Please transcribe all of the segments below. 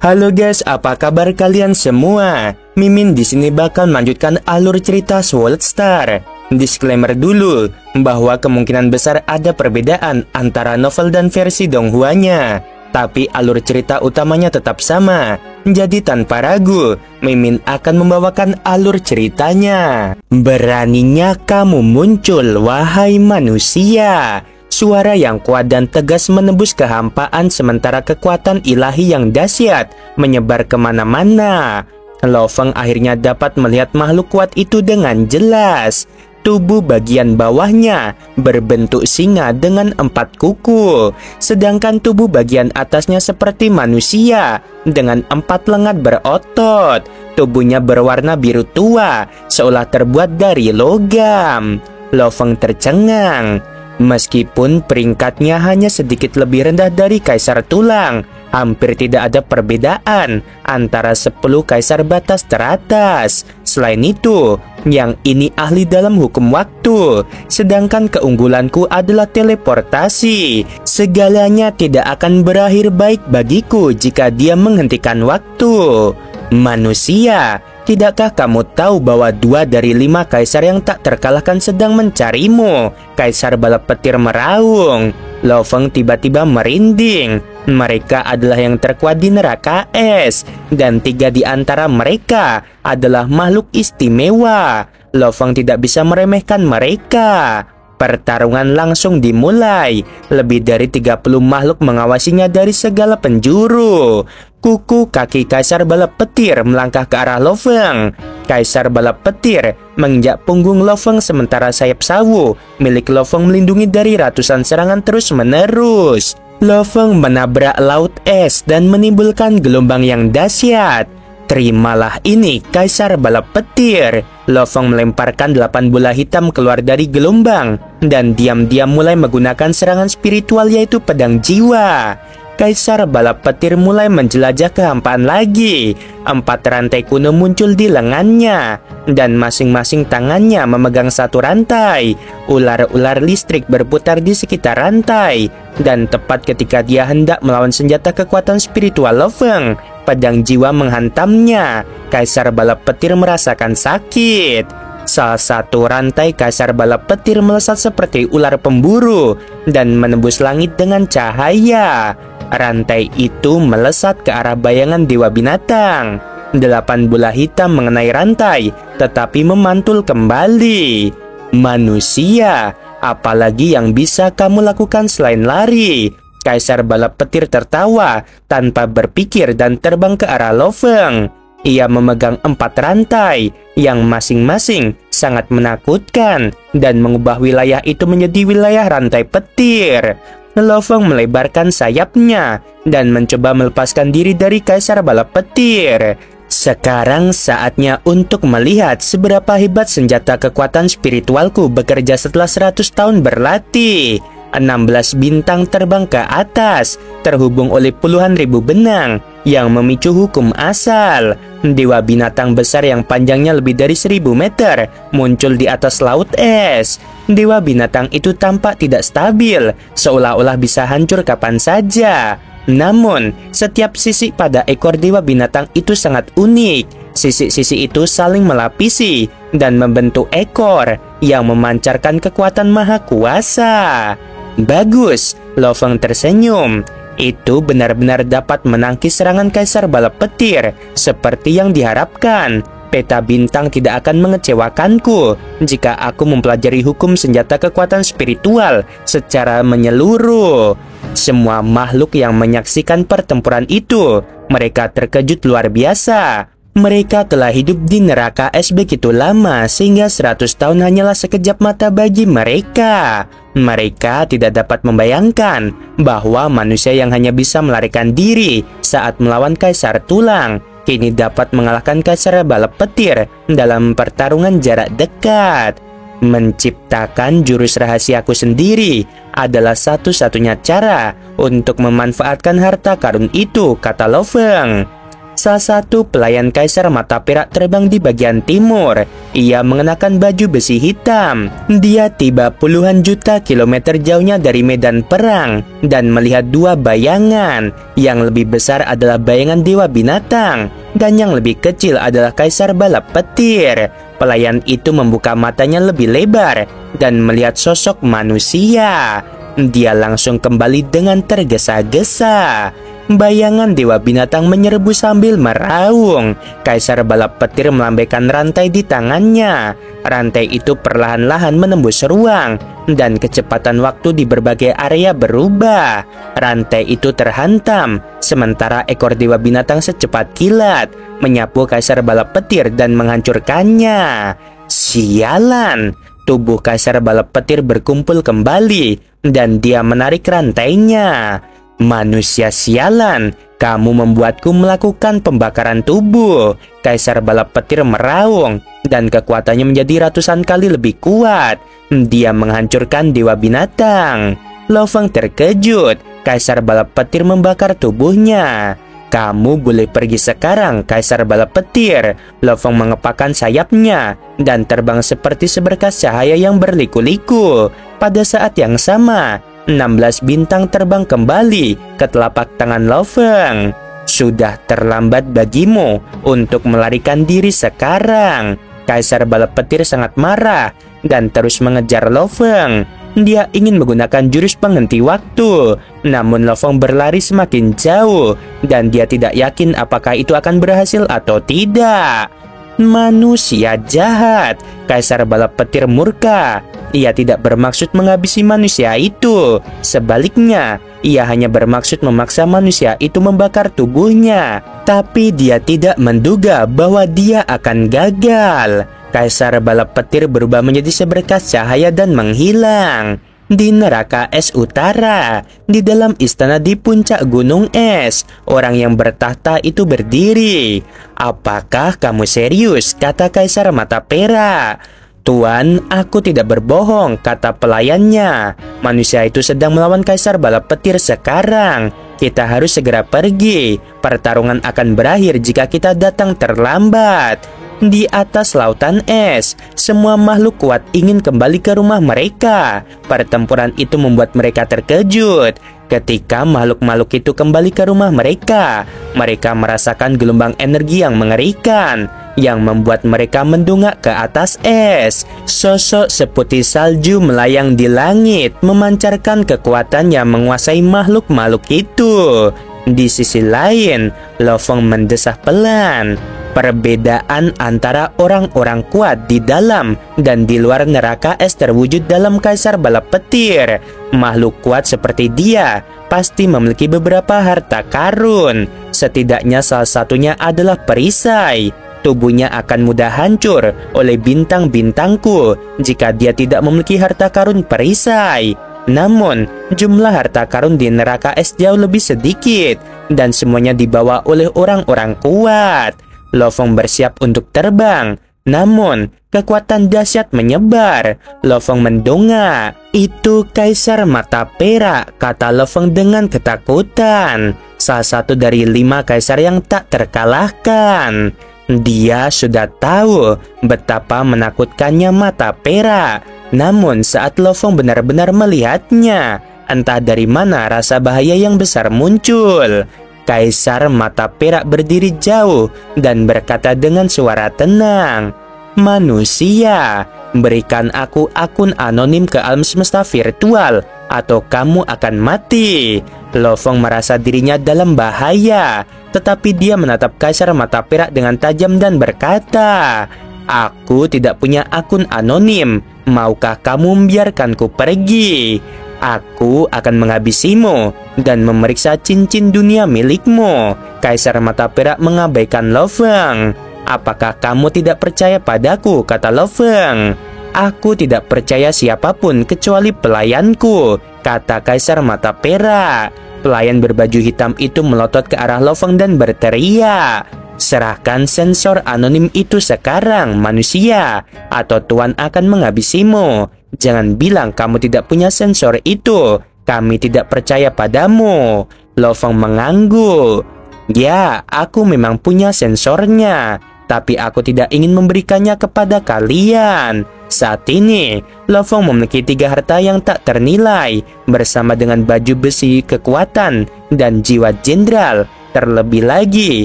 Halo guys, apa kabar kalian semua? Mimin di sini bakal melanjutkan alur cerita Sword Star. Disclaimer dulu bahwa kemungkinan besar ada perbedaan antara novel dan versi Donghuanya, tapi alur cerita utamanya tetap sama. Jadi tanpa ragu, Mimin akan membawakan alur ceritanya. Beraninya kamu muncul, wahai manusia. Suara yang kuat dan tegas menembus kehampaan sementara kekuatan ilahi yang dahsyat menyebar kemana-mana. Lo Feng akhirnya dapat melihat makhluk kuat itu dengan jelas. Tubuh bagian bawahnya berbentuk singa dengan 4 kuku, sedangkan tubuh bagian atasnya seperti manusia dengan 4 lengan berotot. Tubuhnya berwarna biru tua, seolah terbuat dari logam. Lo Feng tercengang. Meskipun peringkatnya hanya sedikit lebih rendah dari Kaisar Tulang, hampir tidak ada perbedaan antara 10 kaisar batas teratas. Selain itu, yang ini ahli dalam hukum waktu, sedangkan keunggulanku adalah teleportasi. Segalanya tidak akan berakhir baik bagiku jika dia menghentikan waktu. Manusia, tidakkah kamu tahu bahwa 2 dari 5 kaisar yang tak terkalahkan sedang mencarimu? Kaisar balap petir meraung. Lo Feng tiba-tiba merinding. Mereka adalah yang terkuat di neraka es, dan 3 di antara mereka adalah makhluk istimewa. Lo Feng tidak bisa meremehkan mereka. Pertarungan langsung dimulai. Lebih dari 30 makhluk mengawasinya dari segala penjuru. Kuku kaki Kaisar balap petir melangkah ke arah Lo Feng. Kaisar balap petir menginjak punggung Lo Feng sementara sayap sawu milik Lo Feng melindungi dari ratusan serangan terus-menerus. Lo Feng menabrak laut es dan menimbulkan gelombang yang dahsyat. Terimalah ini, Kaisar balap petir. Lo Feng melemparkan 8 bola hitam keluar dari gelombang dan diam-diam mulai menggunakan serangan spiritual yaitu pedang jiwa. Kaisar balap petir mulai menjelajah kehampaan lagi. 4 rantai kuno muncul di lengannya, dan masing-masing tangannya memegang 1 rantai. Ular-ular listrik berputar di sekitar rantai, dan tepat ketika dia hendak melawan senjata kekuatan spiritual Lo Feng, pedang jiwa menghantamnya. Kaisar balap petir merasakan sakit. Salah satu rantai Kaisar balap petir melesat seperti ular pemburu dan menembus langit dengan cahaya. Rantai itu melesat ke arah bayangan dewa binatang. 8 bola hitam mengenai rantai, tetapi memantul kembali. Manusia, apalagi yang bisa kamu lakukan selain lari? Kaisar balap petir tertawa tanpa berpikir dan terbang ke arah Lo Feng. Ia memegang 4 rantai yang masing-masing sangat menakutkan dan mengubah wilayah itu menjadi wilayah rantai petir. Lo Feng melebarkan sayapnya dan mencoba melepaskan diri dari Kaisar balap petir. Sekarang saatnya untuk melihat seberapa hebat senjata kekuatan spiritualku bekerja setelah 100 tahun berlatih. 16 bintang terbang ke atas, terhubung oleh puluhan ribu benang yang memicu hukum asal. Dewa binatang besar yang panjangnya lebih dari 1000 meter muncul di atas laut es. Dewa binatang itu tampak tidak stabil, seolah-olah bisa hancur kapan saja. Namun, setiap sisi pada ekor dewa binatang itu sangat unik. Sisi-sisi itu saling melapisi dan membentuk ekor yang memancarkan kekuatan maha kuasa. Bagus, Lo Feng tersenyum. Itu benar-benar dapat menangkis serangan Kaisar balap petir seperti yang diharapkan. Peta bintang tidak akan mengecewakanku jika aku mempelajari hukum senjata kekuatan spiritual secara menyeluruh. Semua makhluk yang menyaksikan pertempuran itu, mereka terkejut luar biasa. Mereka telah hidup di neraka es begitu lama sehingga 100 tahun hanyalah sekejap mata bagi mereka. Mereka tidak dapat membayangkan bahwa manusia yang hanya bisa melarikan diri saat melawan Kaisar Tulang kini dapat mengalahkan Kaisar balap petir dalam pertarungan jarak dekat. Menciptakan jurus rahasiaku sendiri adalah satu-satunya cara untuk memanfaatkan harta karun itu, kata Lo Feng. Salah satu pelayan Kaisar Mata Perak terbang di bagian timur. Ia mengenakan baju besi hitam. Dia tiba puluhan juta kilometer jauhnya dari medan perang dan melihat dua bayangan. Yang lebih besar adalah bayangan dewa binatang dan yang lebih kecil adalah Kaisar Balap Petir. Pelayan itu membuka matanya lebih lebar dan melihat sosok manusia. Dia langsung kembali dengan tergesa-gesa. Bayangan dewa binatang menyerbu sambil meraung. Kaisar Balap Petir melambaikan rantai di tangannya. Rantai itu perlahan-lahan menembus ruang dan kecepatan waktu di berbagai area berubah. Rantai itu terhantam, sementara ekor dewa binatang secepat kilat menyapu Kaisar Balap Petir dan menghancurkannya. Sialan! Tubuh Kaisar Balap Petir berkumpul kembali dan dia menarik rantainya. Manusia sialan, kamu membuatku melakukan pembakaran tubuh. Kaisar Balap Petir meraung dan kekuatannya menjadi ratusan kali lebih kuat. Dia menghancurkan dewa binatang. Lo Feng terkejut. Kaisar Balap Petir membakar tubuhnya. Kamu boleh pergi sekarang, Kaisar Balap Petir. Lo Feng mengepakkan sayapnya dan terbang seperti seberkas cahaya yang berliku-liku. Pada saat yang sama, 16 bintang terbang kembali ke telapak tangan Lo Feng. Sudah terlambat bagimu untuk melarikan diri sekarang. Kaisar Balap Petir sangat marah dan terus mengejar Lo Feng. Dia ingin menggunakan jurus penghenti waktu, namun Lo Feng berlari semakin jauh dan dia tidak yakin apakah itu akan berhasil atau tidak. Manusia jahat. Kaisar Balap Petir murka. Ia tidak bermaksud menghabisi manusia itu. Sebaliknya, ia hanya bermaksud memaksa manusia itu membakar tubuhnya. Tapi dia tidak menduga bahwa dia akan gagal. Kaisar Balap Petir berubah menjadi seberkas cahaya dan menghilang. Di neraka es utara, di dalam istana di puncak gunung es, orang yang bertahta itu berdiri. Apakah kamu serius? Kata Kaisar Mata Perak. Tuan, aku tidak berbohong, kata pelayannya. Manusia itu sedang melawan Kaisar Balap Petir sekarang. Kita harus segera pergi. Pertarungan akan berakhir jika kita datang terlambat. Di atas lautan es, semua makhluk kuat ingin kembali ke rumah mereka. Pertempuran itu membuat mereka terkejut. Ketika makhluk-makhluk itu kembali ke rumah mereka, mereka merasakan gelombang energi yang mengerikan yang membuat mereka mendungak ke atas es. Sosok seputih salju melayang di langit, memancarkan kekuatan yang menguasai makhluk-makhluk itu. Di sisi lain, Lo Feng mendesah pelan. Perbedaan antara orang-orang kuat di dalam dan di luar neraka es terwujud dalam Kaisar Balap Petir. Makhluk kuat seperti dia pasti memiliki beberapa harta karun. Setidaknya salah satunya adalah perisai. Tubuhnya akan mudah hancur oleh bintang-bintangku jika dia tidak memiliki harta karun perisai. Namun, jumlah harta karun di neraka es jauh lebih sedikit dan semuanya dibawa oleh orang-orang kuat. Lo Feng bersiap untuk terbang, namun kekuatan dahsyat menyebar. Lo Feng mendongak. Itu Kaisar Mata Perak, kata Lo Feng dengan ketakutan. Salah satu dari 5 kaisar yang tak terkalahkan. Dia sudah tahu betapa menakutkannya Mata Perak. Namun saat Lo Feng benar-benar melihatnya, entah dari mana rasa bahaya yang besar muncul. Kaisar Mata Perak berdiri jauh dan berkata dengan suara tenang, "Manusia, berikan aku akun anonim ke alam semesta virtual atau kamu akan mati." Lo Feng merasa dirinya dalam bahaya, tetapi dia menatap Kaisar Mata Perak dengan tajam dan berkata, "Aku tidak punya akun anonim. Maukah kamu membiarkanku pergi? Aku akan menghabisimu dan memeriksa cincin dunia milikmu." Kaisar Mata Perak mengabaikan Lo Feng. "Apakah kamu tidak percaya padaku?" kata Lo Feng. "Aku tidak percaya siapapun kecuali pelayanku," kata Kaisar Mata Perak. Pelayan berbaju hitam itu melotot ke arah Lo Feng dan berteriak, "Serahkan sensor anonim itu sekarang, manusia, atau Tuan akan menghabisimu. Jangan bilang kamu tidak punya sensor itu. Kami tidak percaya padamu." Lo Feng mengangguk. Ya, aku memang punya sensornya, tapi aku tidak ingin memberikannya kepada kalian. Saat ini, Lo Fong memiliki 3 harta yang tak ternilai, bersama dengan baju besi, kekuatan, dan jiwa jenderal. Terlebih lagi,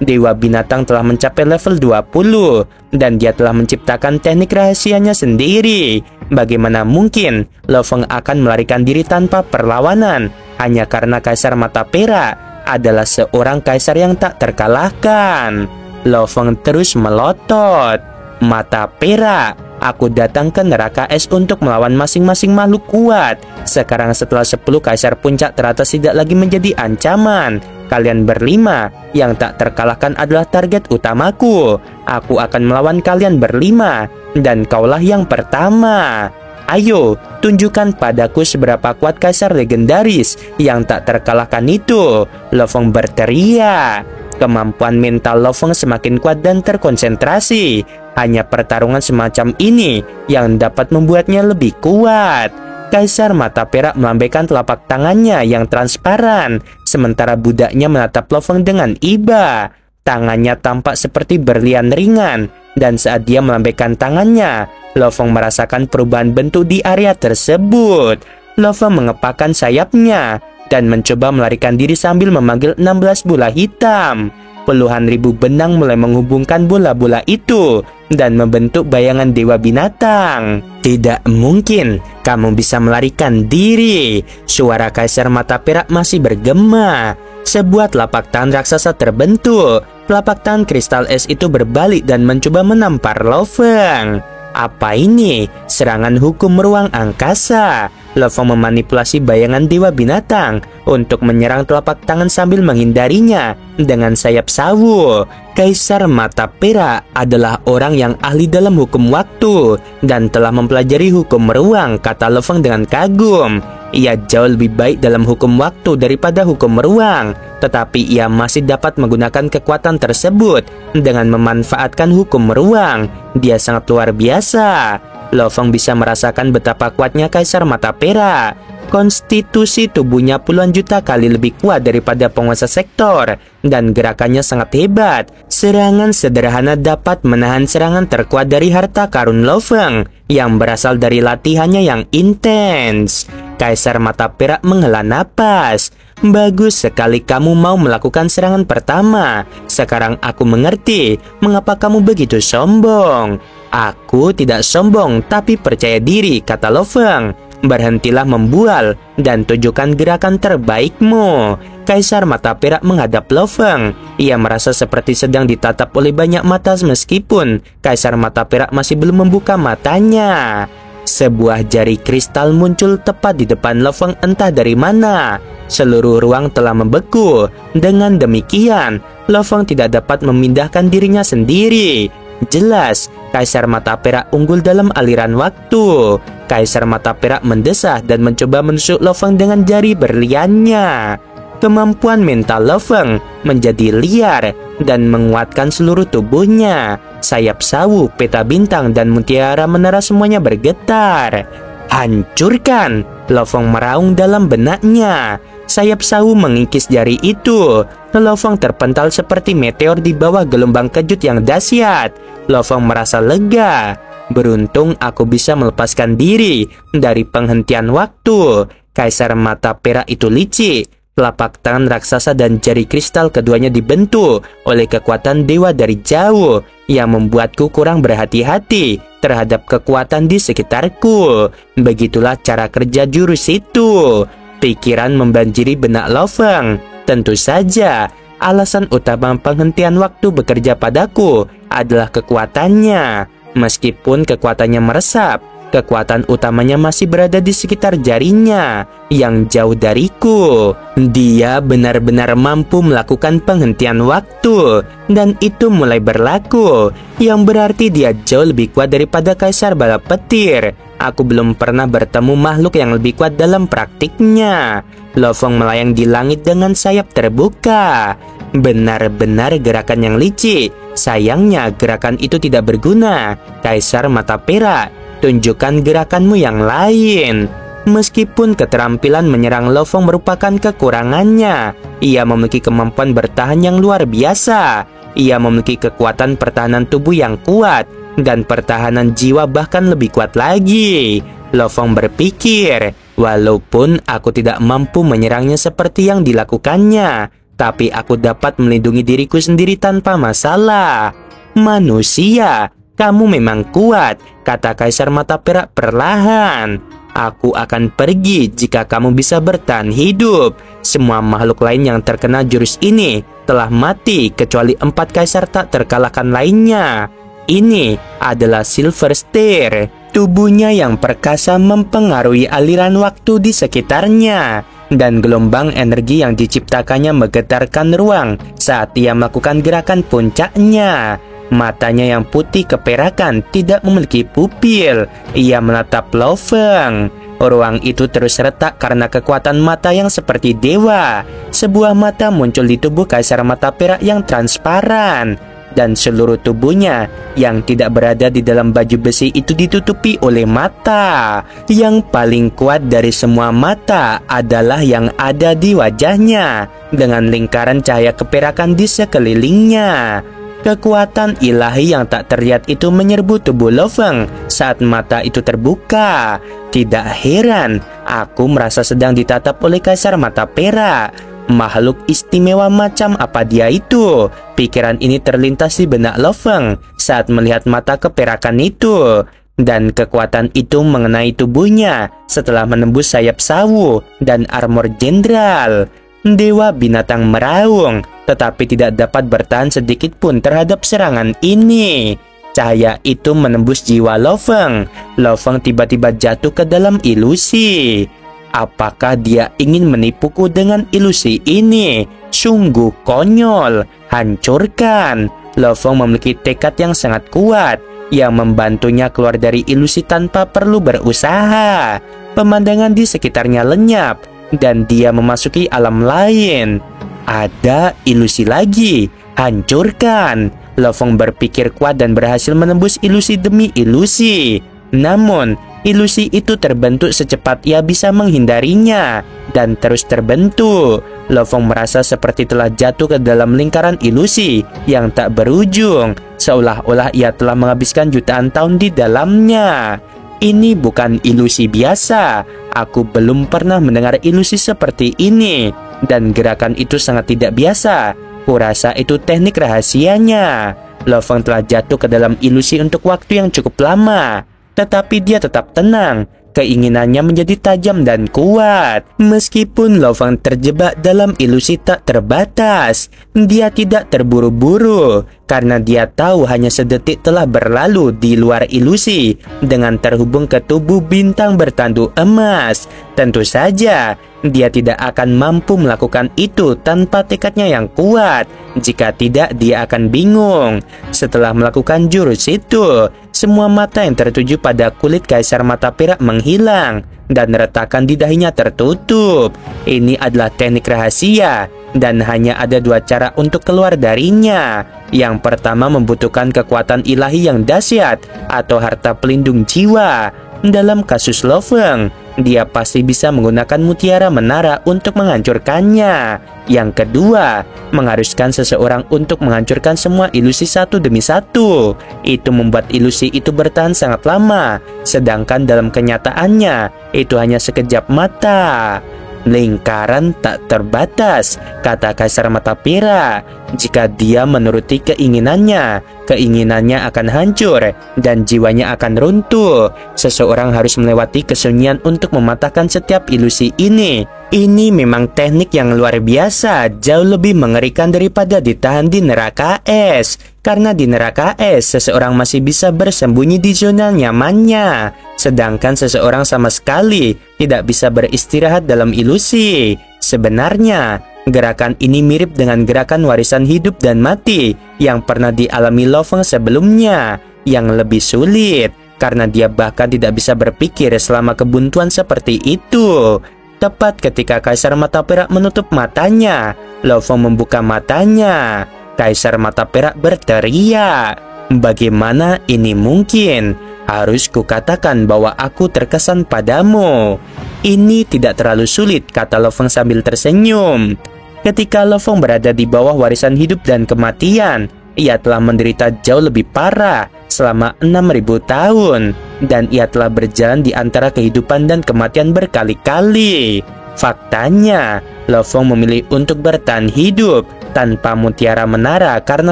Dewa Binatang telah mencapai level 20, dan dia telah menciptakan teknik rahasianya sendiri. Bagaimana mungkin Lo Fong akan melarikan diri tanpa perlawanan, hanya karena Kaisar Mata Perak adalah seorang kaisar yang tak terkalahkan? Lo Fong terus melotot. Mata Perak, aku datang ke neraka es untuk melawan masing-masing makhluk kuat. Sekarang setelah 10 kaisar puncak teratas tidak lagi menjadi ancaman, kalian berlima yang tak terkalahkan adalah target utamaku. Aku akan melawan kalian berlima, dan kaulah yang pertama. Ayo, tunjukkan padaku seberapa kuat kaisar legendaris yang tak terkalahkan itu. Lo Fong berteriak. Kemampuan mental Lo Fong semakin kuat dan terkonsentrasi. Hanya pertarungan semacam ini yang dapat membuatnya lebih kuat. Kaisar Mata Perak melambaikan telapak tangannya yang transparan, sementara budaknya menatap Lo Fong dengan iba. Tangannya tampak seperti berlian ringan, dan saat dia melambaikan tangannya, Lo Fong merasakan perubahan bentuk di area tersebut. Lo Fong mengepakkan sayapnya dan mencoba melarikan diri sambil memanggil 16 bola hitam. Puluhan ribu benang mulai menghubungkan bola-bola itu dan membentuk bayangan Dewa Binatang. Tidak mungkin kamu bisa melarikan diri. Suara Kaisar Mata Perak masih bergema. Sebuah telapak tangan raksasa terbentuk. Telapak tangan kristal es itu berbalik dan mencoba menampar Lo Fong. Apa ini? Serangan hukum ruang angkasa. Lo Fong memanipulasi bayangan Dewa Binatang untuk menyerang telapak tangan sambil menghindarinya dengan sayap sawu. Kaisar Mata Perak adalah orang yang ahli dalam hukum waktu dan telah mempelajari hukum ruang, kata Lo Fong dengan kagum. Ia jauh lebih baik dalam hukum waktu daripada hukum ruang, tetapi ia masih dapat menggunakan kekuatan tersebut dengan memanfaatkan hukum ruang. Dia sangat luar biasa. Lo Fong bisa merasakan betapa kuatnya Kaisar Mata Perak. Konstitusi tubuhnya puluhan juta kali lebih kuat daripada penguasa sektor, dan gerakannya sangat hebat. Serangan sederhana dapat menahan serangan terkuat dari harta karun Lo Fong yang berasal dari latihannya yang intens. Kaisar Mata Perak menghela napas. Bagus sekali kamu mau melakukan serangan pertama. Sekarang aku mengerti mengapa kamu begitu sombong. Aku tidak sombong, tapi percaya diri, kata Lo Fong. Berhentilah membual dan tunjukkan gerakan terbaikmu. Kaisar Mata Perak menghadap Lo Fong. Ia merasa seperti sedang ditatap oleh banyak mata meskipun Kaisar Mata Perak masih belum membuka matanya. Sebuah jari kristal muncul tepat di depan Lo Fong entah dari mana. Seluruh ruang telah membeku. Dengan demikian, Lo Fong tidak dapat memindahkan dirinya sendiri. Jelas, Kaisar Mata Perak unggul dalam aliran waktu. Kaisar Mata Perak mendesah dan mencoba menusuk Lo Fong dengan jari berliannya. Kemampuan mental Lo Fong menjadi liar dan menguatkan seluruh tubuhnya. Sayap sawu, peta bintang, dan mutiara menara semuanya bergetar. Hancurkan! Lo Fong meraung dalam benaknya. Sayap sawu mengikis jari itu. Lo Fong terpental seperti meteor di bawah gelombang kejut yang dahsyat. Lo Fong merasa lega. Beruntung aku bisa melepaskan diri dari penghentian waktu. Kaisar Mata Perak itu licik. Telapak tangan raksasa dan jari kristal keduanya dibentuk oleh kekuatan dewa dari jauh yang membuatku kurang berhati-hati terhadap kekuatan di sekitarku. Begitulah cara kerja jurus itu. Pikiran membanjiri benak Lo Fong. Tentu saja, alasan utama penghentian waktu bekerja padaku adalah kekuatannya. Meskipun kekuatannya meresap, kekuatan utamanya masih berada di sekitar jarinya yang jauh dariku. Dia benar-benar mampu melakukan penghentian waktu, dan itu mulai berlaku, yang berarti dia jauh lebih kuat daripada Kaisar Bala Petir. Aku belum pernah bertemu makhluk yang lebih kuat dalam praktiknya. Lo Fong melayang di langit dengan sayap terbuka. Benar-benar gerakan yang licik. Sayangnya gerakan itu tidak berguna. Kaisar Mata Perak, tunjukkan gerakanmu yang lain. Meskipun keterampilan menyerang Lo Fong merupakan kekurangannya, ia memiliki kemampuan bertahan yang luar biasa. Ia memiliki kekuatan pertahanan tubuh yang kuat dan pertahanan jiwa bahkan lebih kuat lagi. Lo Fong berpikir, walaupun aku tidak mampu menyerangnya seperti yang dilakukannya, tapi aku dapat melindungi diriku sendiri tanpa masalah. Manusia, kamu memang kuat, kata Kaisar Mata Perak perlahan. Aku akan pergi jika kamu bisa bertahan hidup. Semua makhluk lain yang terkena jurus ini telah mati kecuali 4 kaisar tak terkalahkan lainnya. Ini adalah Silver Star. Tubuhnya yang perkasa mempengaruhi aliran waktu di sekitarnya, dan gelombang energi yang diciptakannya menggetarkan ruang saat ia melakukan gerakan puncaknya. Matanya yang putih keperakan tidak memiliki pupil. Ia menatap Lo Fong. Ruang itu terus retak karena kekuatan mata yang seperti dewa. Sebuah mata muncul di tubuh Kaisar Mata Perak yang transparan, dan seluruh tubuhnya yang tidak berada di dalam baju besi itu ditutupi oleh mata. Yang paling kuat dari semua mata adalah yang ada di wajahnya, dengan lingkaran cahaya keperakan di sekelilingnya. Kekuatan ilahi yang tak terlihat itu menyerbu tubuh Lo Fong saat mata itu terbuka. Tidak heran, aku merasa sedang ditatap oleh Kaisar Mata Perak. Makhluk istimewa macam apa dia itu? Pikiran ini terlintas di benak Lo Fong saat melihat mata keperakan itu. Dan kekuatan itu mengenai tubuhnya setelah menembus sayap sawu dan armor jenderal. Dewa binatang meraung, tetapi tidak dapat bertahan sedikit pun terhadap serangan ini. Cahaya itu menembus jiwa Lo Fong. Lo Fong tiba-tiba jatuh ke dalam ilusi. Apakah dia ingin menipuku dengan ilusi ini? Sungguh konyol. Hancurkan. Lo Fong memiliki tekad yang sangat kuat yang membantunya keluar dari ilusi tanpa perlu berusaha. Pemandangan di sekitarnya lenyap dan dia memasuki alam lain. Ada ilusi lagi. Hancurkan. Lo Fong berpikir kuat dan berhasil menembus ilusi demi ilusi. Namun, ilusi itu terbentuk secepat ia bisa menghindarinya dan terus terbentuk. Lo Fong merasa seperti telah jatuh ke dalam lingkaran ilusi yang tak berujung, seolah-olah ia telah menghabiskan jutaan tahun di dalamnya. Ini bukan ilusi biasa. Aku belum pernah mendengar ilusi seperti ini, dan gerakan itu sangat tidak biasa. Kurasa itu teknik rahasianya. Lo Fong telah jatuh ke dalam ilusi untuk waktu yang cukup lama, tetapi dia tetap tenang. Keinginannya menjadi tajam dan kuat. Meskipun Lo Fong terjebak dalam ilusi tak terbatas, dia tidak terburu-buru karena dia tahu hanya sedetik telah berlalu di luar ilusi dengan terhubung ke tubuh bintang bertanduk emas. Tentu saja dia tidak akan mampu melakukan itu tanpa tekadnya yang kuat. Jika tidak, dia akan bingung. Setelah melakukan jurus itu, semua mata yang tertuju pada kulit Kaisar Mata Perak menghilang dan retakan di dahinya tertutup. Ini adalah teknik rahasia dan hanya ada 2 cara untuk keluar darinya. Yang pertama membutuhkan kekuatan ilahi yang dahsyat atau harta pelindung jiwa. Dalam kasus Lo Fong, dia pasti bisa menggunakan mutiara menara untuk menghancurkannya. Yang kedua, mengharuskan seseorang untuk menghancurkan semua ilusi satu demi satu. Itu membuat ilusi itu bertahan sangat lama, sedangkan dalam kenyataannya itu hanya sekejap mata. Lingkaran tak terbatas, kata Kaisar Mata Perak. Jika dia menuruti keinginannya, keinginannya akan hancur dan jiwanya akan runtuh. Seseorang harus melewati kesunyian untuk mematahkan setiap ilusi ini. Ini memang teknik yang luar biasa, jauh lebih mengerikan daripada ditahan di neraka es. Karena di neraka es, seseorang masih bisa bersembunyi di zona nyamannya, sedangkan seseorang sama sekali tidak bisa beristirahat dalam ilusi. Sebenarnya, gerakan ini mirip dengan gerakan warisan hidup dan mati yang pernah dialami Lo Fong sebelumnya, yang lebih sulit karena dia bahkan tidak bisa berpikir selama kebuntuan seperti itu. Tepat ketika Kaisar Mata Perak menutup matanya, Lo Fong membuka matanya. Kaisar Mata Perak berteriak, "Bagaimana ini mungkin? Harus kukatakan bahwa aku terkesan padamu. Ini tidak terlalu sulit, kata Lo Feng sambil tersenyum. Ketika Lo Feng berada di bawah warisan hidup dan kematian, ia telah menderita jauh lebih parah selama 6.000 tahun. Dan ia telah berjalan di antara kehidupan dan kematian berkali-kali. Faktanya, Lo Feng memilih untuk bertahan hidup tanpa mutiara menara karena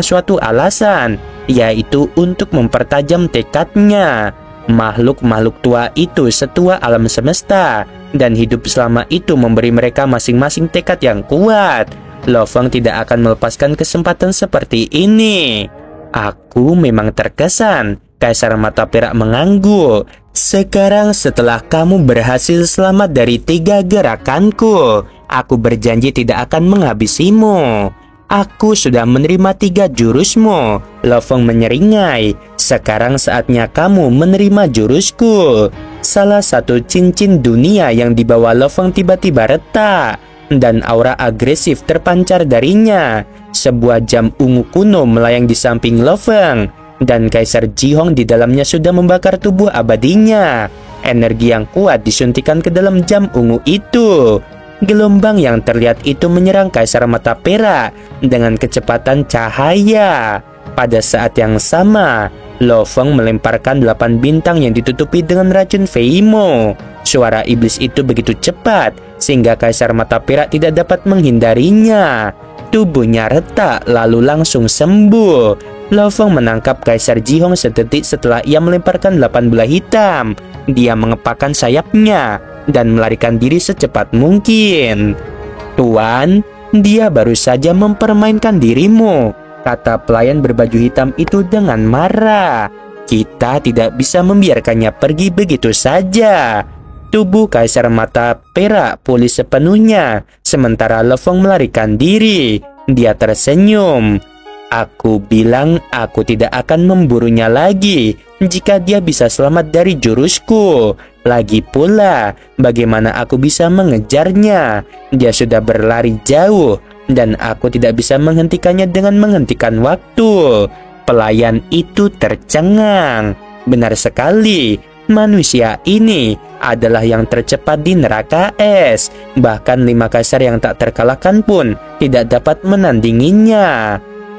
suatu alasan, yaitu untuk mempertajam tekadnya. Makhluk-makhluk tua itu setua alam semesta, dan hidup selama itu memberi mereka masing-masing tekad yang kuat. Lo Feng tidak akan melepaskan kesempatan seperti ini. Aku memang terkesan, Kaisar Mata Perak mengangguk. Sekarang setelah kamu berhasil selamat dari 3 gerakanku, aku berjanji tidak akan menghabisimu. Aku sudah menerima 3 jurusmu. Lo Feng menyeringai. Sekarang saatnya kamu menerima jurusku. Salah satu cincin dunia yang dibawa Lo Feng tiba-tiba retak, dan aura agresif terpancar darinya. Sebuah jam ungu kuno melayang di samping Lo Feng, dan Kaisar Jihong di dalamnya sudah membakar tubuh abadinya. Energi yang kuat disuntikan ke dalam jam ungu itu. Gelombang yang terlihat itu menyerang Kaisar Mata Perak dengan kecepatan cahaya. Pada saat yang sama, Lo Feng melemparkan 8 bintang yang ditutupi dengan racun Feimo. Suara iblis itu begitu cepat sehingga Kaisar Mata Perak tidak dapat menghindarinya. Tubuhnya retak lalu langsung sembuh. Lo Feng menangkap Kaisar Jihong sedetik setelah ia melemparkan 8 bola hitam. Dia mengepakkan sayapnya dan melarikan diri secepat mungkin. Tuan, dia baru saja mempermainkan dirimu, kata pelayan berbaju hitam itu dengan marah. Kita tidak bisa membiarkannya pergi begitu saja. Tubuh Kaisar Mata Perak pulih sepenuhnya, sementara Lo Feng melarikan diri. Dia tersenyum. Aku bilang aku tidak akan memburunya lagi jika dia bisa selamat dari jurusku. Lagi pula, bagaimana aku bisa mengejarnya? Dia sudah berlari jauh, dan aku tidak bisa menghentikannya dengan menghentikan waktu. Pelayan itu tercengang. Benar sekali, manusia ini adalah yang tercepat di neraka es. Bahkan 5 kaisar yang tak terkalahkan pun tidak dapat menandinginya.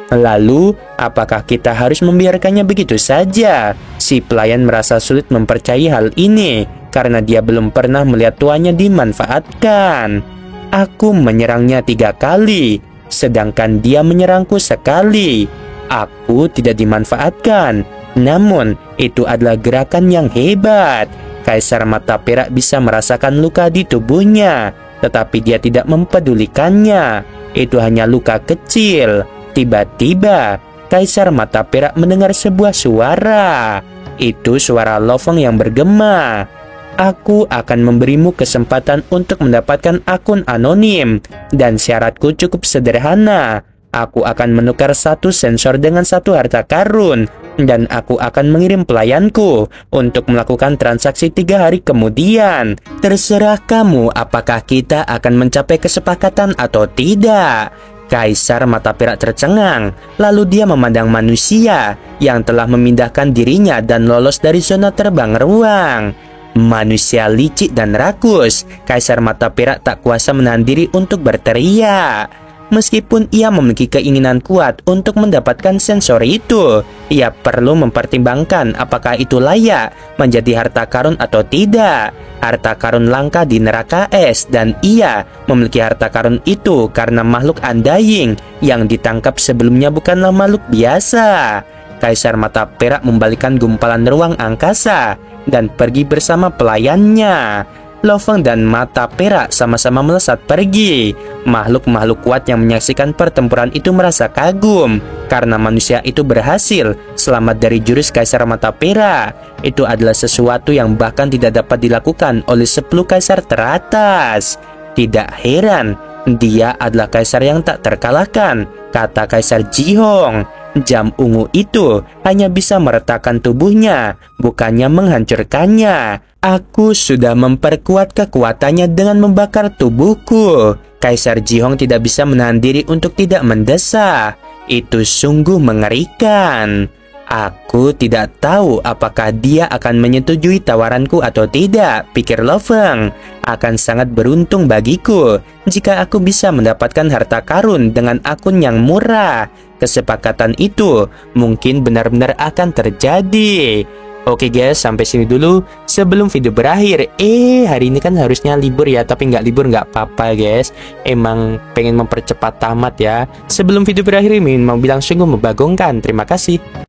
Lalu, apakah kita harus membiarkannya begitu saja? Si pelayan merasa sulit mempercayai hal ini karena dia belum pernah melihat tuannya dimanfaatkan. Aku menyerangnya 3 kali, sedangkan dia menyerangku sekali. Aku tidak dimanfaatkan, namun itu adalah gerakan yang hebat. Kaisar Mata Perak bisa merasakan luka di tubuhnya, tetapi dia tidak mempedulikannya. Itu hanya luka kecil. Tiba-tiba, Kaisar Mata Perak mendengar sebuah suara. Itu suara Lo Feng yang bergema. Aku akan memberimu kesempatan untuk mendapatkan akun anonim, dan syaratku cukup sederhana. Aku akan menukar 1 sensor dengan 1 harta karun, dan aku akan mengirim pelayanku untuk melakukan transaksi 3 hari kemudian. Terserah kamu apakah kita akan mencapai kesepakatan atau tidak. Kaisar Mata Perak tercengang, lalu dia memandang manusia yang telah memindahkan dirinya dan lolos dari zona terbang ruang. Manusia licik dan rakus. Kaisar Mata Perak tak kuasa menahan diri untuk berteriak. Meskipun ia memiliki keinginan kuat untuk mendapatkan sensor itu, ia perlu mempertimbangkan apakah itu layak menjadi harta karun atau tidak. Harta karun langka di neraka es, dan ia memiliki harta karun itu karena makhluk undying yang ditangkap sebelumnya bukanlah makhluk biasa. Kaisar Mata Perak membalikan gumpalan ruang angkasa dan pergi bersama pelayannya. Lo Feng dan Mata Perak sama-sama melesat pergi. Makhluk-makhluk kuat yang menyaksikan pertempuran itu merasa kagum karena manusia itu berhasil selamat dari jurus Kaisar Mata Perak. Itu adalah sesuatu yang bahkan tidak dapat dilakukan oleh 10 kaisar teratas. Tidak heran, dia adalah kaisar yang tak terkalahkan, kata Kaisar Jihong. Jam ungu itu hanya bisa meretakkan tubuhnya, bukannya menghancurkannya. Aku sudah memperkuat kekuatannya dengan membakar tubuhku. Kaisar Jihong tidak bisa menahan diri untuk tidak mendesak. Itu sungguh mengerikan. Aku tidak tahu apakah dia akan menyetujui tawaranku atau tidak, pikir Lo Feng. Akan sangat beruntung bagiku jika aku bisa mendapatkan harta karun dengan akun yang murah. Kesepakatan itu mungkin benar-benar akan terjadi. Oke guys, sampai sini dulu sebelum video berakhir. Hari ini kan harusnya libur ya, tapi nggak libur nggak apa-apa guys. Emang pengen mempercepat tamat ya. Sebelum video berakhir, Mimin mau bilang sungguh membagongkan. Terima kasih.